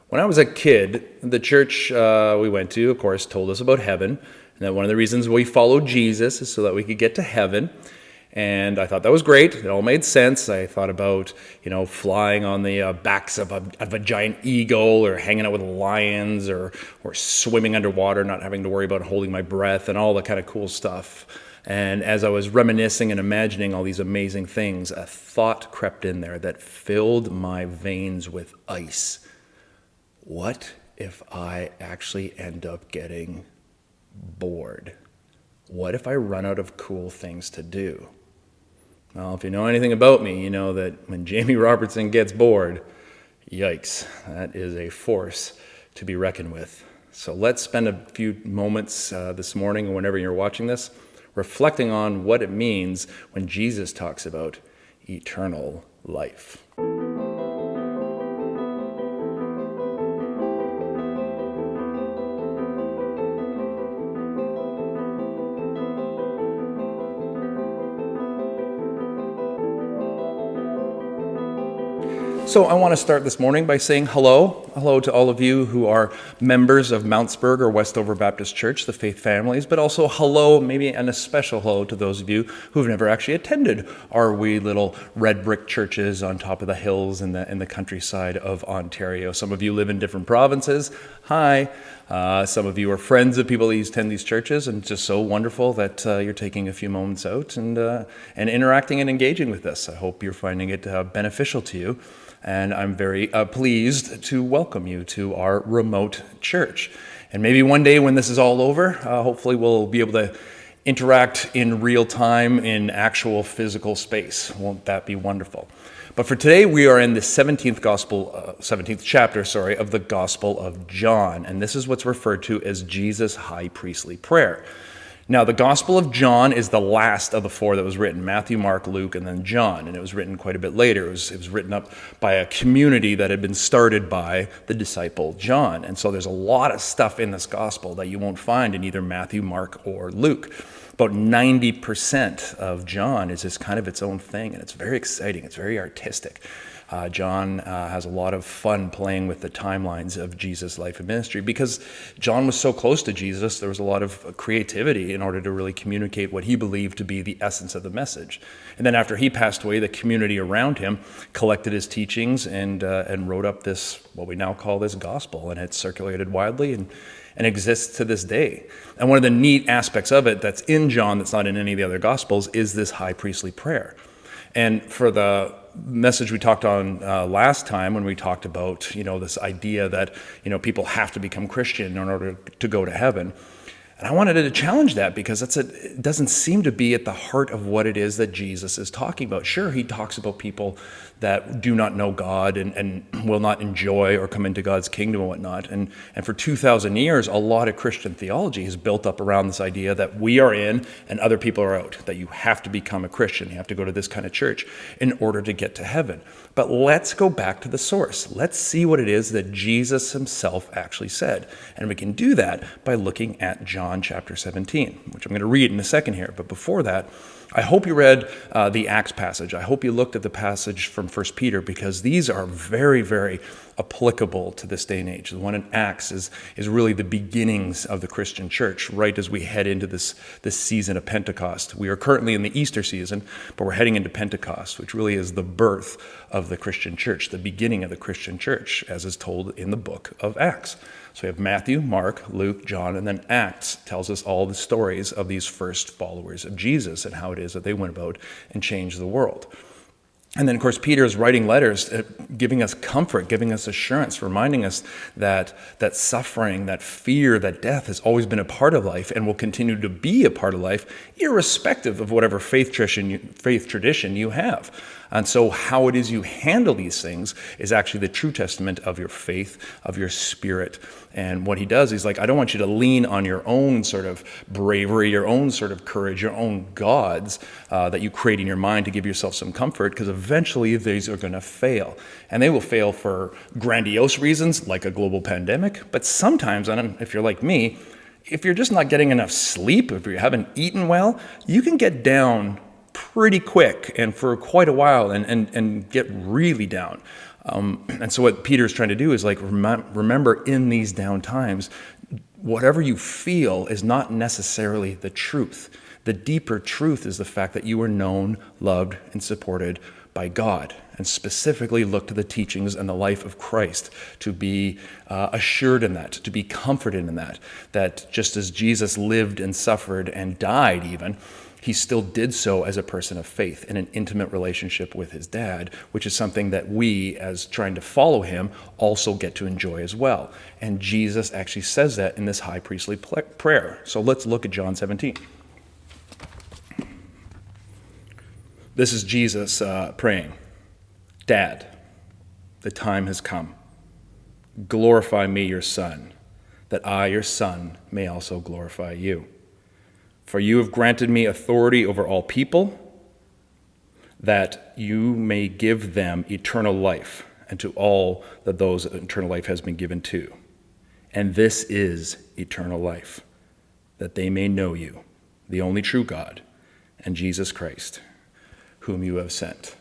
When I was a kid, the church we went to, of course, told us about heaven, and that one of the reasons we followed Jesus is so that we could get to heaven. And I thought that was great. It all made sense. I thought about, flying on the backs of a giant eagle, or hanging out with lions, or swimming underwater, not having to worry about holding my breath, and all that kind of cool stuff. And as I was reminiscing and imagining all these amazing things, a thought crept in there that filled my veins with ice. What if I actually end up getting bored? What if I run out of cool things to do? Well, if you know anything about me, you know that when Jamie Robertson gets bored, yikes, that is a force to be reckoned with. So let's spend a few moments this morning, or whenever you're watching this, reflecting on what it means when Jesus talks about eternal life. So I want to start this morning by saying hello. Hello to all of you who are members of Mountsburg or Westover Baptist Church, the faith families, but also hello, maybe and a special hello to those of you who've never actually attended our wee little red brick churches on top of the hills in the countryside of Ontario. Some of you live in different provinces. Hi. Some of you are friends of people who attend these churches, and it's just so wonderful that you're taking a few moments out and interacting and engaging with us. I hope you're finding it beneficial to you. And I'm very pleased to welcome you to our remote church. And maybe one day when this is all over, hopefully we'll be able to interact in real time in actual physical space. Won't that be wonderful? But for today, we are in the 17th chapter of the Gospel of John. And this is what's referred to as Jesus' high priestly prayer. Now, the Gospel of John is the last of the four that was written: Matthew, Mark, Luke, and then John. And it was written quite a bit later. It was written up by a community that had been started by the disciple John. And so there's a lot of stuff in this Gospel that you won't find in either Matthew, Mark, or Luke. About 90% of John is just kind of its own thing, and it's very exciting. It's very artistic. John has a lot of fun playing with the timelines of Jesus' life and ministry. Because John was so close to Jesus, there was a lot of creativity in order to really communicate what he believed to be the essence of the message. And then after he passed away, the community around him collected his teachings and wrote up this, what we now call this gospel, and it's circulated widely and exists to this day. And one of the neat aspects of it that's in John that's not in any of the other gospels is this high priestly prayer. And for the message we talked on last time, when we talked about this idea that people have to become Christian in order to go to heaven, and I wanted to challenge that because it doesn't seem to be at the heart of what it is that Jesus is talking about. Sure, he talks about people that do not know God and will not enjoy or come into God's kingdom and whatnot. And for 2,000 years, a lot of Christian theology is built up around this idea that we are in and other people are out, that you have to become a Christian. You have to go to this kind of church in order to get to heaven. But let's go back to the source. Let's see what it is that Jesus himself actually said. And we can do that by looking at John chapter 17, which I'm going to read in a second here. But before that, I hope you read the Acts passage. I hope you looked at the passage from 1 Peter, because these are very, very applicable to this day and age. The one in Acts is really the beginnings of the Christian church, right as we head into this season of Pentecost. We are currently in the Easter season, but we're heading into Pentecost, which really is the birth of the Christian church, the beginning of the Christian church, as is told in the book of Acts. So we have Matthew, Mark, Luke, John, and then Acts tells us all the stories of these first followers of Jesus and how it is that they went about and changed the world. And then, of course, Peter is writing letters, giving us comfort, giving us assurance, reminding us that suffering, that fear, that death has always been a part of life and will continue to be a part of life, irrespective of whatever faith tradition you have. And so how it is you handle these things is actually the true testament of your faith, of your spirit. And what he does, he's like, I don't want you to lean on your own sort of bravery, your own sort of courage, your own gods that you create in your mind to give yourself some comfort, because eventually these are going to fail. And they will fail for grandiose reasons, like a global pandemic. But sometimes, if you're like me, if you're just not getting enough sleep, if you haven't eaten well, you can get down pretty quick and for quite a while and get really down. And so what Peter's trying to do is like, remember in these down times, whatever you feel is not necessarily the truth. The deeper truth is the fact that you are known, loved, and supported by God, and specifically look to the teachings and the life of Christ to be assured in that, to be comforted in that, that just as Jesus lived and suffered and died even, he still did so as a person of faith in an intimate relationship with his dad, which is something that we, as trying to follow him, also get to enjoy as well. And Jesus actually says that in this high priestly prayer. So let's look at John 17. This is Jesus praying, Dad, the time has come. Glorify me, your Son, that I, your Son, may also glorify you. For you have granted me authority over all people, that you may give them eternal life, and to all that those that eternal life has been given to. And this is eternal life, that they may know you, the only true God, and Jesus Christ, whom you have sent.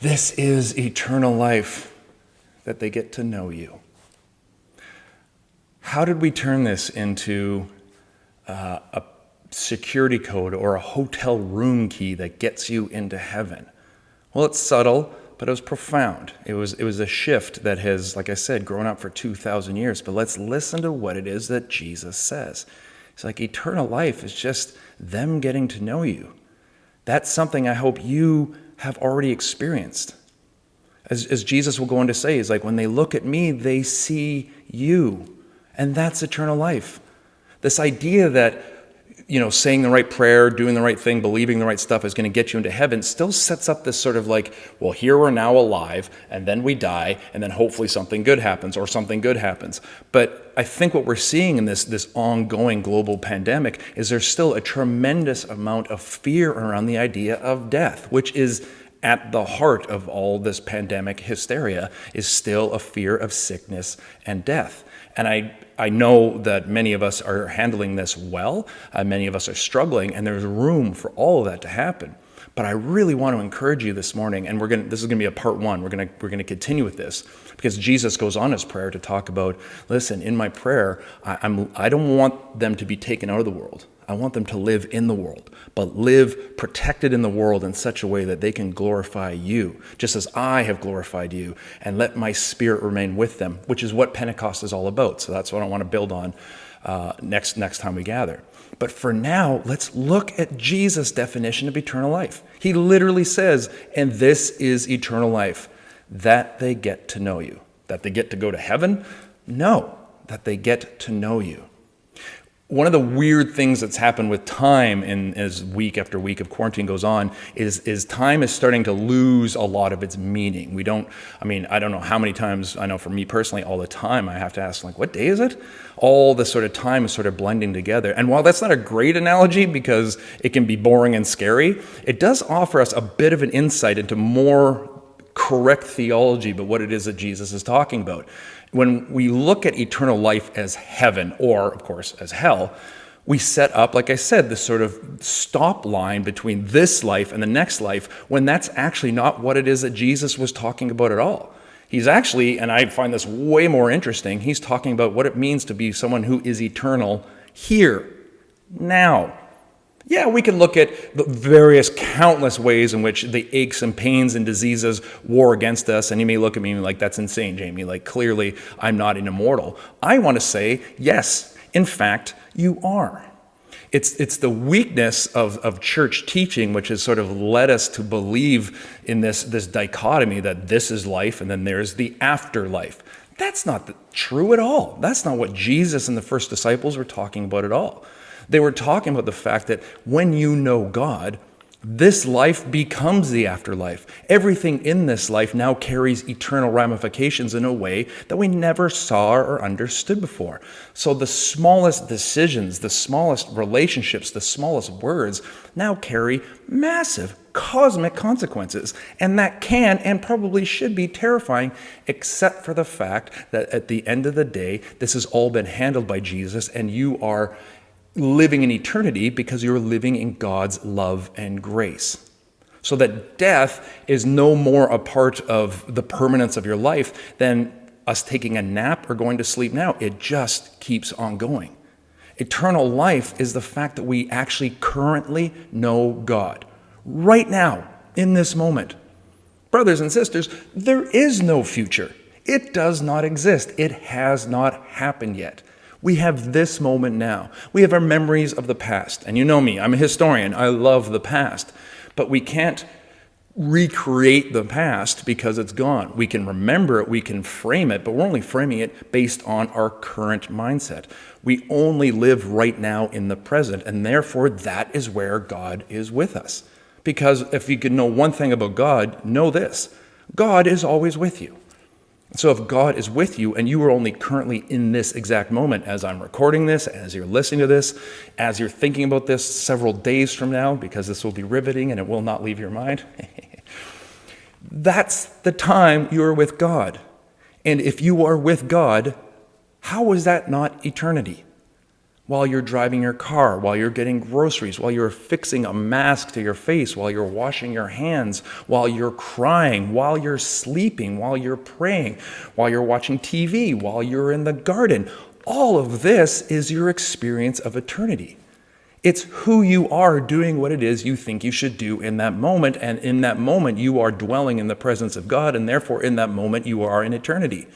This is eternal life, that they get to know you. How did we turn this into a security code or a hotel room key that gets you into heaven? Well, it's subtle, but it was profound. It was a shift that has, like I said, grown up for 2,000 years. But let's listen to what it is that Jesus says. It's like eternal life is just them getting to know you. That's something I hope you have already experienced. As Jesus will go on to say, is like when they look at me, they see you. And that's eternal life. This idea that, saying the right prayer, doing the right thing, believing the right stuff is going to get you into heaven still sets up this sort of like, well, here we're now alive, and then we die, and then hopefully something good happens, or something good happens. But I think what we're seeing in this ongoing global pandemic is there's still a tremendous amount of fear around the idea of death, which is at the heart of all this pandemic hysteria, is still a fear of sickness and death. And I know that many of us are handling this well. Many of us are struggling, and there's room for all of that to happen. But I really want to encourage you this morning, and this is going to be a part one. We're going to continue with this because Jesus goes on his prayer to talk about, listen, in my prayer, I don't want them to be taken out of the world. I want them to live in the world, but live protected in the world in such a way that they can glorify you, just as I have glorified you, and let my spirit remain with them, which is what Pentecost is all about. So that's what I want to build on next time we gather. But for now, let's look at Jesus' definition of eternal life. He literally says, and this is eternal life, that they get to know you. That they get to go to heaven? No, that they get to know you. One of the weird things that's happened with time as week after week of quarantine goes on is time is starting to lose a lot of its meaning. I don't know how many times, I know for me personally, all the time I have to ask, like, what day is it? All this sort of time is sort of blending together. And while that's not a great analogy because it can be boring and scary, it does offer us a bit of an insight into more correct theology about what it is that Jesus is talking about. When we look at eternal life as heaven, or, of course, as hell, we set up, like I said, this sort of stop line between this life and the next life, when that's actually not what it is that Jesus was talking about at all. He's actually, and I find this way more interesting, he's talking about what it means to be someone who is eternal here, now. Yeah, we can look at the various countless ways in which the aches and pains and diseases war against us, and you may look at me like, that's insane, Jamie, like clearly I'm not an immortal. I want to say, yes, in fact, you are. It's the weakness of church teaching which has sort of led us to believe in this dichotomy that this is life and then there's the afterlife. That's not true at all. That's not what Jesus and the first disciples were talking about at all. They were talking about the fact that when you know God, this life becomes the afterlife. Everything in this life now carries eternal ramifications in a way that we never saw or understood before. So the smallest decisions, the smallest relationships, the smallest words now carry massive cosmic consequences. And that can and probably should be terrifying, except for the fact that at the end of the day, this has all been handled by Jesus, and you are living in eternity because you're living in God's love and grace. so that death is no more a part of the permanence of your life than us taking a nap or going to sleep now. It just keeps on going. Eternal life is the fact that we actually currently know God. Right now, in this moment. Brothers and sisters, there is no future. It does not exist. It has not happened yet. We have this moment now. We have our memories of the past. And you know me, I'm a historian. I love the past. But we can't recreate the past because it's gone. We can remember it, we can frame it, but we're only framing it based on our current mindset. We only live right now in the present, and therefore that is where God is with us. Because if you could know one thing about God, know this: God is always with you. So if God is with you and you are only currently in this exact moment as I'm recording this, as you're listening to this, as you're thinking about this several days from now, because this will be riveting and it will not leave your mind, that's the time you're with God. And if you are with God, how is that not eternity? While you're driving your car, while you're getting groceries, while you're fixing a mask to your face, while you're washing your hands, while you're crying, while you're sleeping, while you're praying, while you're watching TV, while you're in the garden. All of this is your experience of eternity. It's who you are doing what it is you think you should do in that moment, and in that moment you are dwelling in the presence of God, and therefore in that moment you are in eternity.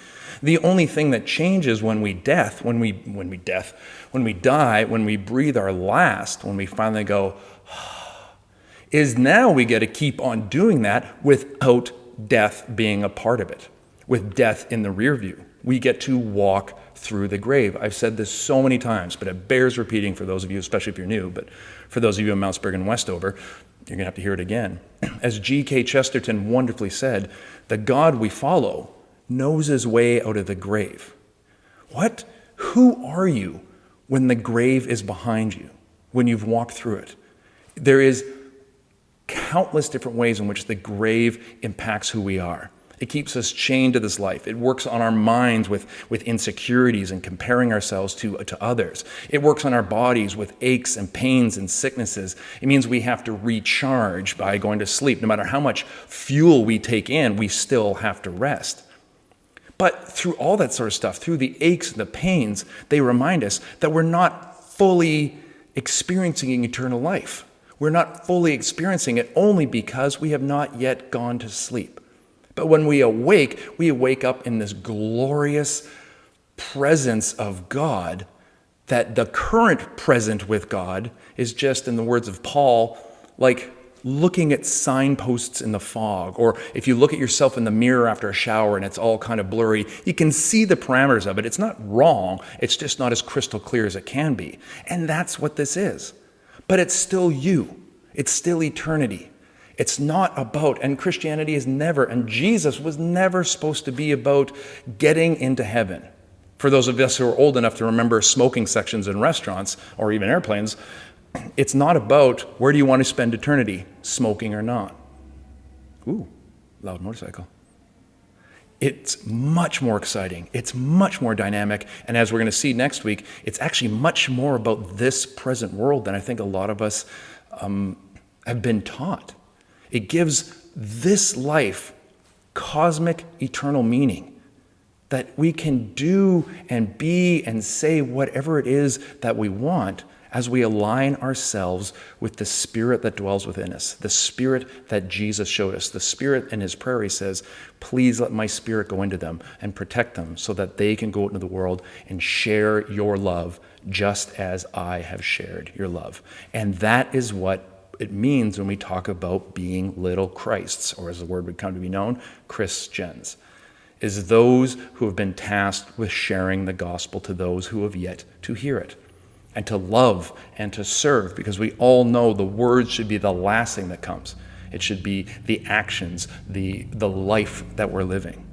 The only thing that changes when we die, when we breathe our last, when we finally go, is now we get to keep on doing that without death being a part of it, with death in the rear view. We get to walk through the grave. I've said this so many times, but it bears repeating for those of you, especially if you're new, but for those of you in Mountsburg and Westover, you're going to have to hear it again. As G.K. Chesterton wonderfully said, the God we follow knows his way out of the grave. What? Who are you when the grave is behind you, when you've walked through it? There is countless different ways in which the grave impacts who we are. It keeps us chained to this life. It works on our minds with insecurities and comparing ourselves to others. It works on our bodies with aches and pains and sicknesses. It means we have to recharge by going to sleep. No matter how much fuel we take in, we still have to rest. But through all that sort of stuff, through the aches and the pains, they remind us that we're not fully experiencing eternal life. We're not fully experiencing it only because we have not yet gone to sleep. But when we wake up in this glorious presence of God, that the current present with God is just, in the words of Paul, like looking at signposts in the fog. Or if you look at yourself in the mirror after a shower and it's all kind of blurry, you can see the parameters of it. It's not wrong. It's just not as crystal clear as it can be. And that's what this is. But it's still you. It's still eternity. It's not about, and Christianity is never, and Jesus was never supposed to be about getting into heaven. For those of us who are old enough to remember smoking sections in restaurants or even airplanes, it's not about where do you want to spend eternity, smoking or not. Ooh, loud motorcycle. It's much more exciting. It's much more dynamic. And as we're going to see next week, it's actually much more about this present world than I think a lot of us have been taught. It gives this life cosmic, eternal meaning, that we can do and be and say whatever it is that we want as we align ourselves with the Spirit that dwells within us, the Spirit that Jesus showed us. The Spirit in his prayer, he says, please let my Spirit go into them and protect them so that they can go into the world and share your love just as I have shared your love. And that is what it means when we talk about being little Christs, or as the word would come to be known, Christians, is those who have been tasked with sharing the gospel to those who have yet to hear it, and to love and to serve, because we all know the words should be the last thing that comes. It should be the actions, the life that we're living.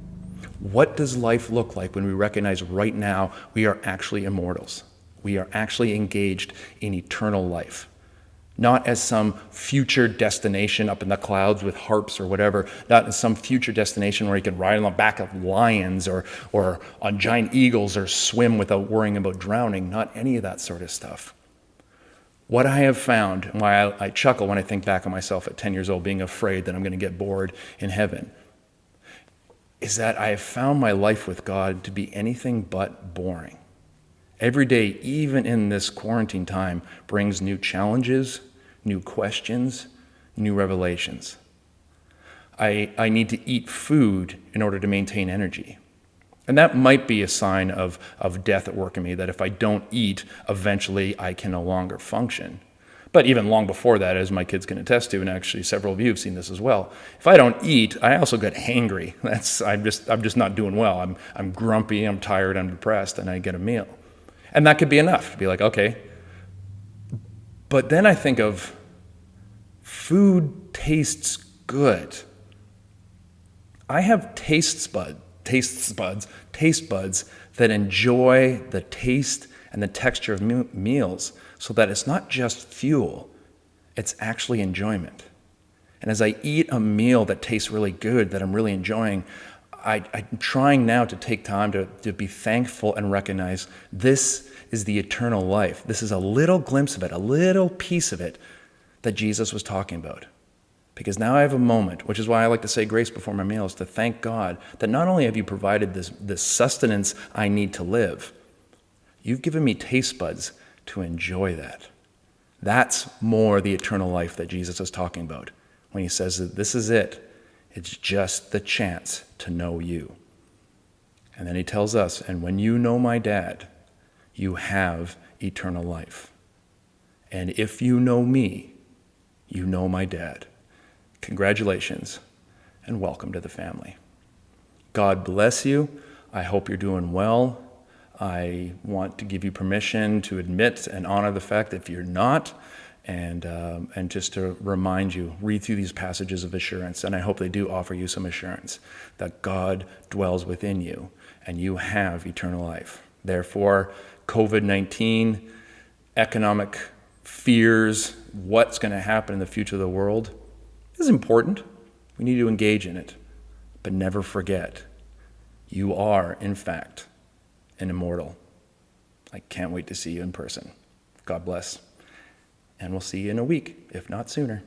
What does life look like when we recognize right now we are actually immortals? We are actually engaged in eternal life. Not as some future destination up in the clouds with harps or whatever, not as some future destination where you can ride on the back of lions or on giant eagles or swim without worrying about drowning, not any of that sort of stuff. What I have found, and why I chuckle when I think back on myself at 10 years old being afraid that I'm going to get bored in heaven, is that I have found my life with God to be anything but boring. Every day, even in this quarantine time, brings new challenges, new questions, new revelations. I need to eat food in order to maintain energy. And that might be a sign of death at work in me, that if I don't eat, eventually I can no longer function. But even long before that, as my kids can attest to, and actually several of you have seen this as well, if I don't eat, I also get hangry. I'm just not doing well. I'm grumpy, I'm tired, I'm depressed, and I get a meal. And that could be enough to be like, okay. But then I think of food tastes good. I have taste buds that enjoy the taste and the texture of meals, so that it's not just fuel, it's actually enjoyment. And as I eat a meal that tastes really good, that I'm really enjoying, I'm trying now to take time to be thankful and recognize this is the eternal life. This is a little glimpse of it, a little piece of it that Jesus was talking about. Because now I have a moment, which is why I like to say grace before my meals, to thank God that not only have you provided this sustenance I need to live, you've given me taste buds to enjoy that. That's more the eternal life that Jesus is talking about when he says that this is it. It's just the chance to know you. And then he tells us, and when you know my dad, you have eternal life. And if you know me, you know my dad. Congratulations, and welcome to the family. God bless you. I hope you're doing well. I want to give you permission to admit and honor the fact that if you're not, and just to remind you, read through these passages of assurance, and I hope they do offer you some assurance that God dwells within you, and you have eternal life. Therefore, COVID-19, economic fears, what's going to happen in the future of the world, is important. We need to engage in it. But never forget, you are, in fact, an immortal. I can't wait to see you in person. God bless. And we'll see you in a week, if not sooner.